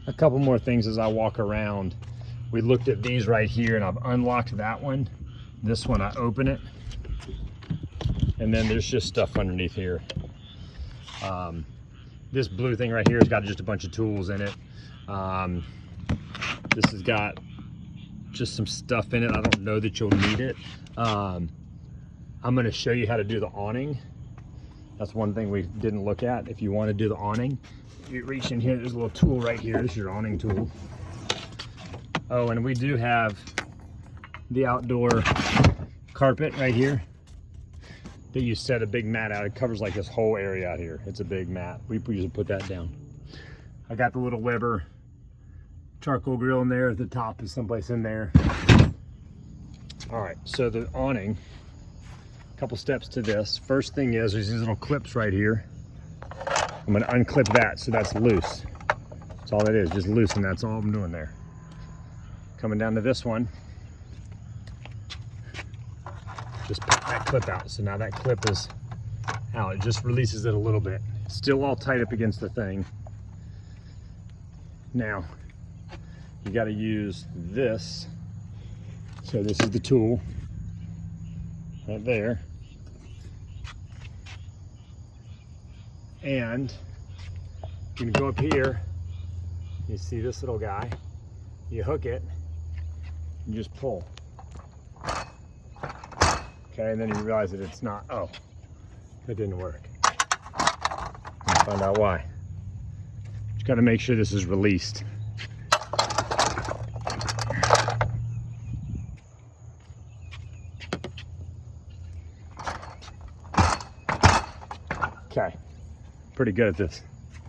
a couple more things as I walk around. We looked at these right here, and I've unlocked that one. This one, I open it, and then there's just stuff underneath here. This blue thing right here has got just a bunch of tools in it. This has got just some stuff in it. I don't know that you'll need it. I'm going to show you how to do the awning. That's one thing we didn't look at. If you want to do the awning, you reach in here, there's a little tool right here. This is your awning tool. Oh, and we do have the outdoor carpet right here that you set a big mat out. It covers like this whole area out here. It's a big mat. We usually put that down. I got the little Weber charcoal grill in there. The top is someplace in there. All right, so the awning, a couple steps to this. First thing is there's these little clips right here. I'm gonna unclip that so that's loose. That's all it is, just loose, and that's all I'm doing there. Coming down to this one, just pop that clip out. So now that clip is out. It just releases it a little bit. Still all tight up against the thing. Now, you got to use this. So this is the tool right there. And you can go up here. You see this little guy. You hook it. You just pull. Okay, and then you realize that it's not, oh, that didn't work. Let's find out why. Just got to make sure this is released. Okay, pretty good at this.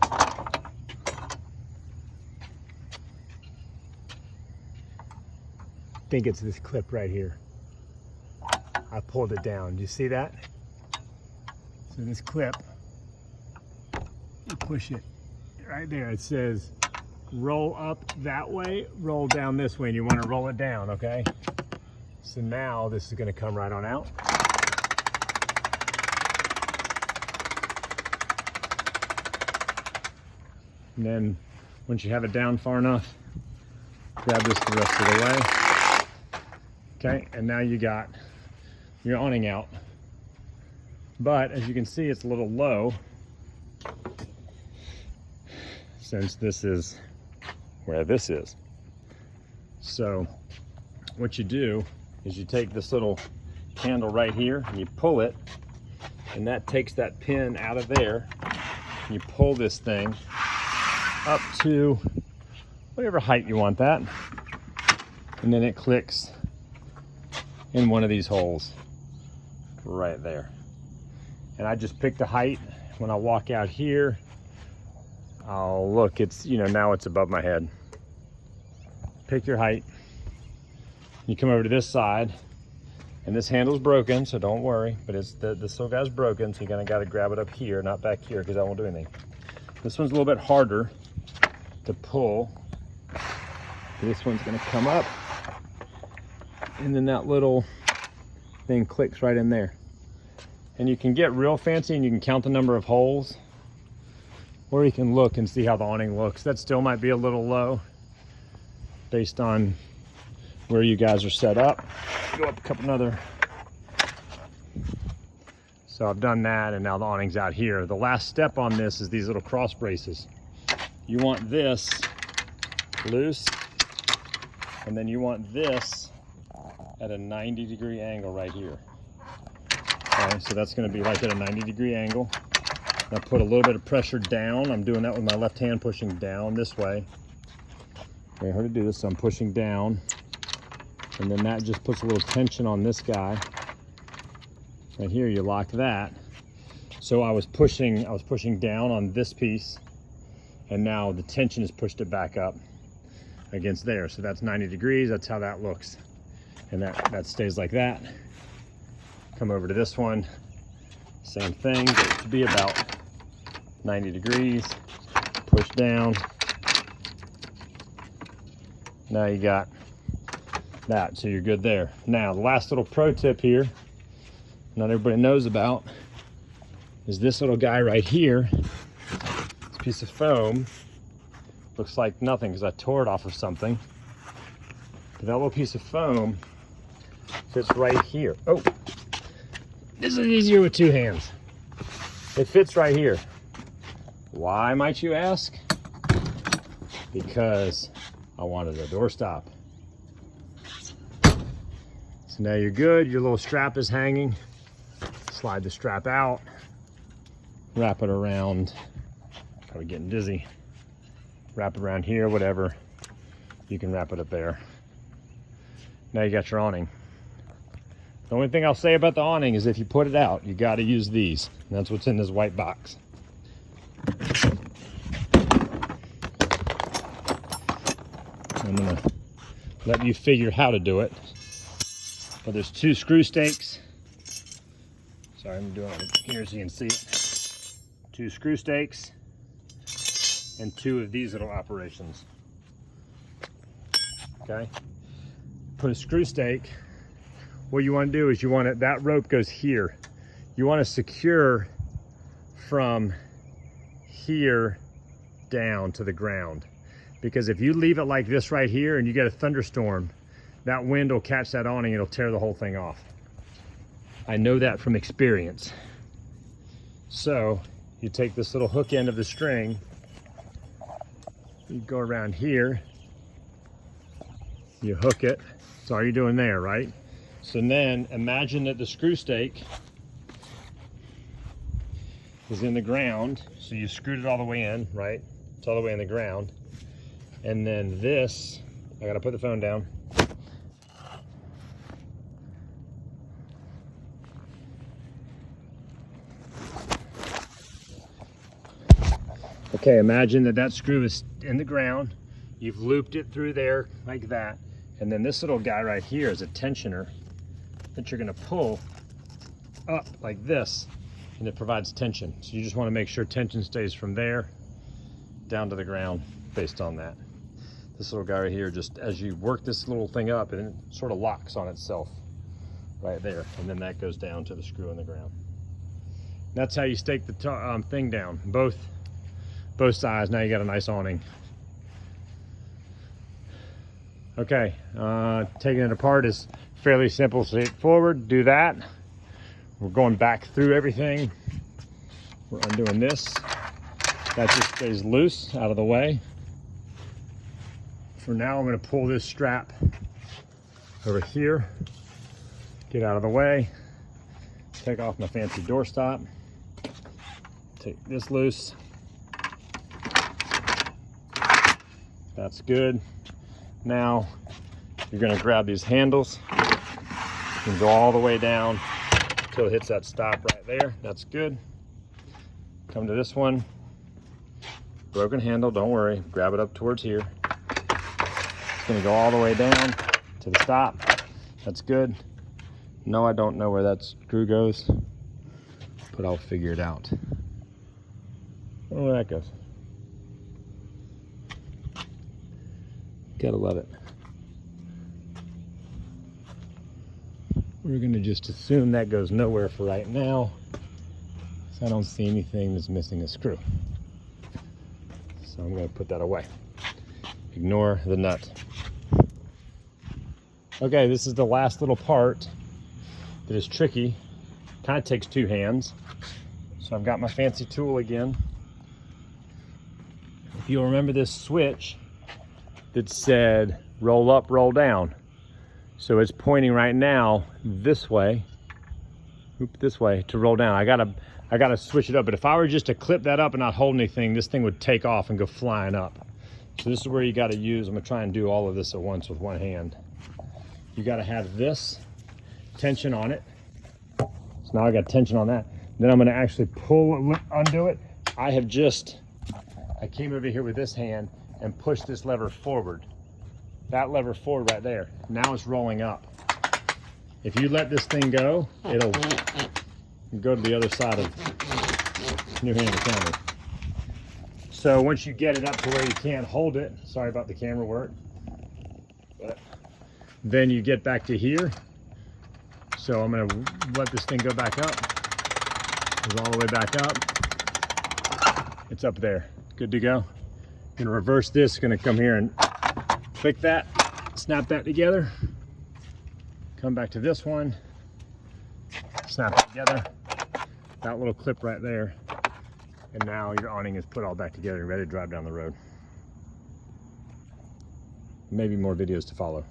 I think it's this clip right here. I pulled it down. Do you see that? So this clip, you push it right there. It says roll up that way, roll down this way, and you want to roll it down, okay? So now this is going to come right on out. And then once you have it down far enough, grab this the rest of the way. Okay, and now you got your awning out. But as you can see, it's a little low since this is where this is. So what you do is you take this little handle right here and you pull it, and that takes that pin out of there. You pull this thing up to whatever height you want that, and then it clicks in one of these holes right there. And I just picked a height. When I walk out here, oh look, it's, you know, now it's above my head. Pick your height. You come over to this side, and this handle's broken, so don't worry, but it's this little guy's broken, so you're gonna gotta grab it up here, not back here, because that won't do anything. This one's a little bit harder to pull. This one's gonna come up, and then that little thing clicks right in there. And you can get real fancy and you can count the number of holes, or you can look and see how the awning looks. That still might be a little low based on where you guys are set up. Go up a couple another. So I've done that, and now the awning's out here. The last step on this is these little cross braces. You want this loose, and then you want this at a 90-degree angle right here. Okay, so that's going to be like at a 90-degree angle. Now put a little bit of pressure down. I'm doing that with my left hand, pushing down this way. Okay, hard to do this, so I'm pushing down. And then that just puts a little tension on this guy. Right here, you lock that. So I was pushing down on this piece, and now the tension has pushed it back up against there. So that's 90 degrees, that's how that looks. And that stays like that. Come over to this one, same thing, get it to be about 90 degrees, push down. Now you got that, so you're good there. Now, the last little pro tip here, not everybody knows about, is this little guy right here. This piece of foam Looks like nothing because I tore it off of something. But that little piece of foam fits right here. Oh, this is easier with two hands. It fits right here. Why, might you ask? Because I wanted a doorstop. So now you're good. Your little strap is hanging. Slide the strap out. Wrap it around. Probably getting dizzy. Wrap it around here, whatever. You can wrap it up there. Now you got your awning. The only thing I'll say about the awning is if you put it out, you got to use these. And that's what's in this white box. I'm gonna let you figure how to do it. But there's 2 screw stakes. Sorry, I'm doing it here so you can see it. 2 screw stakes and 2 of these little operations. Okay. Put a screw stake. What you want to do is you want it, that rope goes here. You want to secure from here down to the ground. Because if you leave it like this right here and you get a thunderstorm, that wind will catch that awning and it'll tear the whole thing off. I know that from experience. So you take this little hook end of the string, you go around here, you hook it. That's all you're doing there, right? So then imagine that the screw stake is in the ground. So you screwed it all the way in, right? It's all the way in the ground. And then this, I gotta put the phone down. Okay, imagine that that screw is in the ground. You've looped it through there like that. And then this little guy right here is a tensioner that you're gonna pull up like this, and it provides tension. So you just wanna make sure tension stays from there down to the ground based on that. This little guy right here, just as you work this little thing up, and it sort of locks on itself right there. And then that goes down to the screw in the ground. That's how you stake the thing down, both sides. Now you got a nice awning. Okay, taking it apart is fairly simple, straightforward. Do that. We're going back through everything. We're undoing this. That just stays loose, out of the way. For now, I'm gonna pull this strap over here, get out of the way, take off my fancy doorstop, take this loose. That's good. Now, you're gonna grab these handles and go all the way down until it hits that stop right there. That's good. Come to this one. Broken handle, don't worry. Grab it up towards here. It's gonna go all the way down to the stop. That's good. No, I don't know where that screw goes, but I'll figure it out. I don't know where that goes. Gotta love it. We're gonna just assume that goes nowhere for right now, so I don't see anything that's missing a screw. So I'm gonna put that away. Ignore the nut. Okay, this is the last little part that is tricky. Kind of takes 2 hands. So I've got my fancy tool again. If you'll remember this switch that said roll up, roll down. So it's pointing right now this way, this way to roll down. I gotta switch it up, but if I were just to clip that up and not hold anything, this thing would take off and go flying up. So this is where you gotta use, I'm gonna try and do all of this at once with one hand. You gotta have this tension on it. So now I got tension on that. Then I'm gonna actually pull, undo it. I came over here with this hand and pushed this lever forward. That lever forward right there. Now it's rolling up. If you let this thing go, it'll go to the other side of New Hampshire County. So once you get it up to where you can't hold it, sorry about the camera work, but then you get back to here. So I'm gonna let this thing go back up. Goes all the way back up. It's up there, good to go. Gonna reverse this, gonna come here and click that, snap that together, come back to this one, snap it together, that little clip right there, and now your awning is put all back together and ready to drive down the road. Maybe more videos to follow.